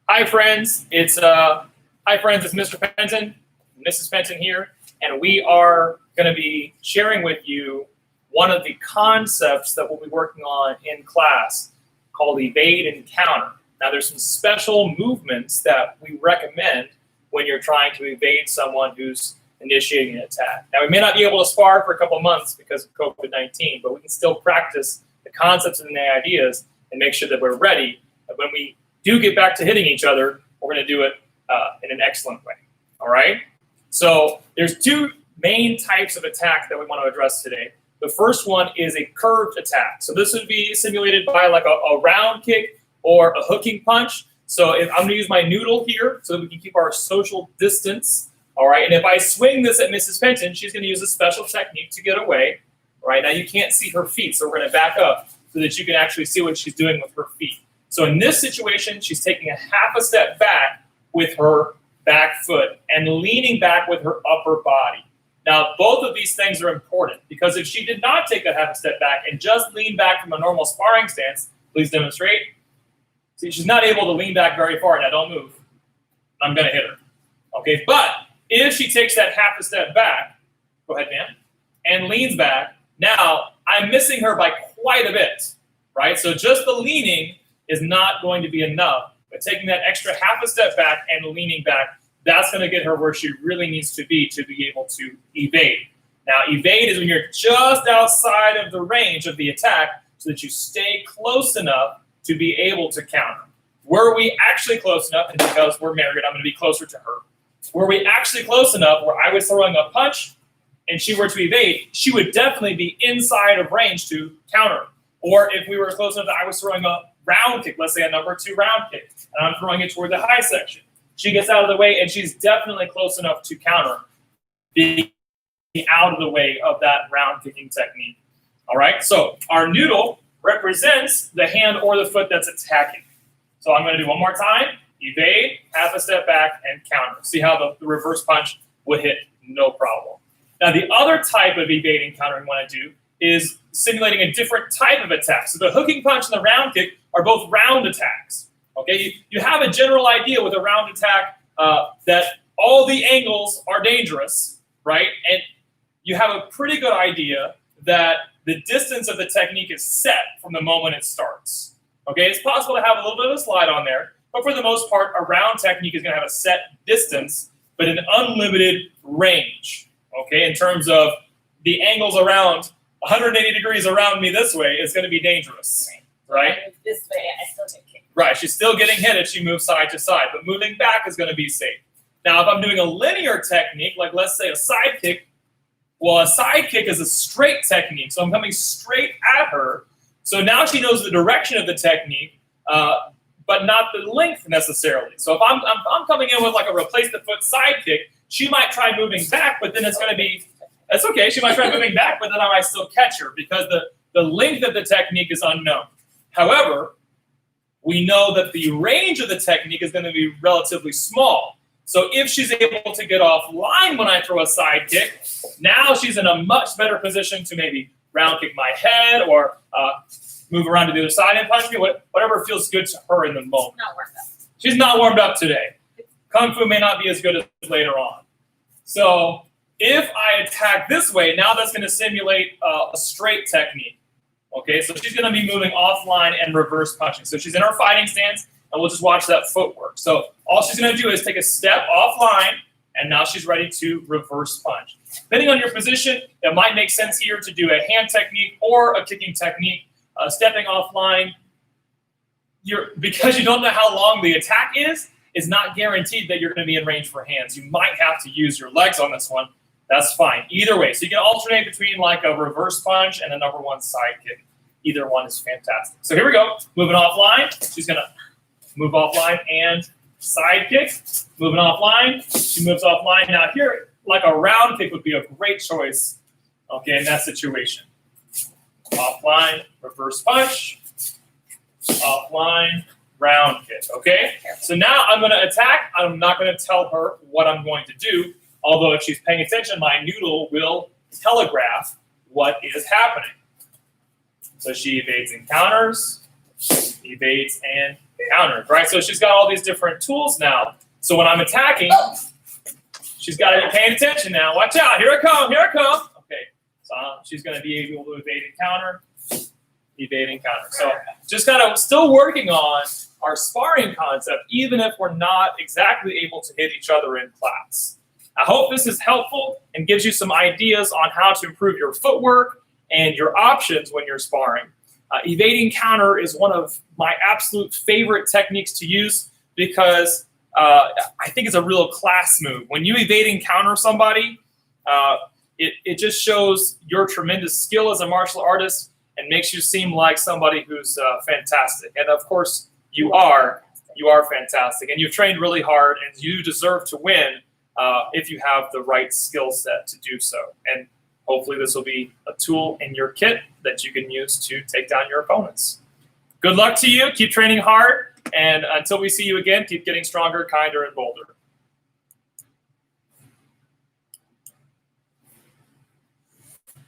Hi friends, it's Mr. Penton, Mrs. Penton here, and we are going to be sharing with you one of the concepts that we'll be working on in class called evade and counter. Now there's some special movements that we recommend when you're trying to evade someone who's initiating an attack. Now we may not be able to spar for a couple months because of COVID-19, but we can still practice the concepts and the ideas and make sure that we're ready. And when we do get back to hitting each other, we're going to do it in an excellent way. All right? So there's two main types of attack that we want to address today. The first one is a curved attack. So this would be simulated by like a round kick or a hooking punch. So if I'm going to use my noodle here so that we can keep our social distance. All right, and if I swing this at Mrs. Penton, she's going to use a special technique to get away. All right, now you can't see her feet, so we're going to back up so that you can actually see what she's doing with her feet. So in this situation, she's taking a half a step back with her back foot and leaning back with her upper body. Now, both of these things are important because if she did not take that half a step back and just lean back from a normal sparring stance, please demonstrate. See, she's not able to lean back very far. Now, don't move. I'm going to hit her. Okay, but if she takes that half a step back, go ahead, ma'am, and leans back, now I'm missing her by quite a bit, right? So just the leaning is not going to be enough, but taking that extra half a step back and leaning back, that's going to get her where she really needs to be able to evade. Now, evade is when you're just outside of the range of the attack so that you stay close enough to be able to counter. Were we actually close enough, and because we're married, I'm going to be closer to her. Were we actually close enough where I was throwing a punch and she were to evade, she would definitely be inside of range to counter. Or if we were close enough that I was throwing a round kick, let's say a number 2 round kick, and I'm throwing it toward the high section. She gets out of the way, and she's definitely close enough to counter, being out of the way of that round kicking technique. All right, so our noodle represents the hand or the foot that's attacking. So I'm going to do one more time. Evade, half a step back, and counter. See how the reverse punch would hit, no problem. Now the other type of evading countering we want to do is simulating a different type of attack. So the hooking punch and the round kick are both round attacks. Okay, you have a general idea with a round attack that all the angles are dangerous, right? And you have a pretty good idea that the distance of the technique is set from the moment it starts. Okay, it's possible to have a little bit of a slide on there, but for the most part, a round technique is going to have a set distance, but an unlimited range. Okay, in terms of the angles around 180 degrees around me this way is going to be dangerous, right? This way, I still get kicked. Right, she's still getting hit if she moves side to side, but moving back is going to be safe. Now, if I'm doing a linear technique, like let's say a side kick, well, a side kick is a straight technique, so I'm coming straight at her. So now she knows the direction of the technique, but not the length necessarily. So if I'm coming in with like a replace the foot side kick, she might try moving back, but then it's going to be, that's okay. She might try moving back, but then I might still catch her because the length of the technique is unknown. However, we know that the range of the technique is going to be relatively small. So if she's able to get offline when I throw a side kick, now she's in a much better position to maybe round kick my head or move around to the other side and punch me, whatever feels good to her in the moment. Not warmed up. She's not warmed up today. Kung Fu may not be as good as later on. So if I attack this way, now that's going to simulate a straight technique. Okay, so she's going to be moving offline and reverse punching. So she's in her fighting stance, and we'll just watch that footwork. So all she's going to do is take a step offline, and now she's ready to reverse punch. Depending on your position, it might make sense here to do a hand technique or a kicking technique. Stepping offline, because you don't know how long the attack is not guaranteed that you're going to be in range for hands. You might have to use your legs on this one. That's fine. Either way. So you can alternate between like a reverse punch and a number 1 side kick. Either one is fantastic. So here we go. Moving offline. She's going to move offline and side kick. Moving offline. She moves offline. Now here, like a round kick would be a great choice, okay, in that situation. Offline, reverse punch. Offline, round kick, okay? So now I'm going to attack. I'm not going to tell her what I'm going to do, although if she's paying attention, my noodle will telegraph what is happening. So she evades and counters. evades, and counters, right? So she's got all these different tools now. So when I'm attacking, she's got to be paying attention now. Watch out. Here I come. Here I come. Okay. So she's going to be able to evade and counter, evade and counter. So just kind of still working on our sparring concept, even if we're not exactly able to hit each other in class. I hope this is helpful and gives you some ideas on how to improve your footwork and your options when you're sparring. Evading counter is one of my absolute favorite techniques to use because I think it's a real class move. When you evade and counter somebody, it just shows your tremendous skill as a martial artist and makes you seem like somebody who's fantastic. And of course, you are fantastic, and you've trained really hard, and you deserve to win if you have the right skill set to do so. And hopefully this will be a tool in your kit that you can use to take down your opponents. Good luck to you. Keep training hard, and until we see you again, keep getting stronger, kinder, and bolder.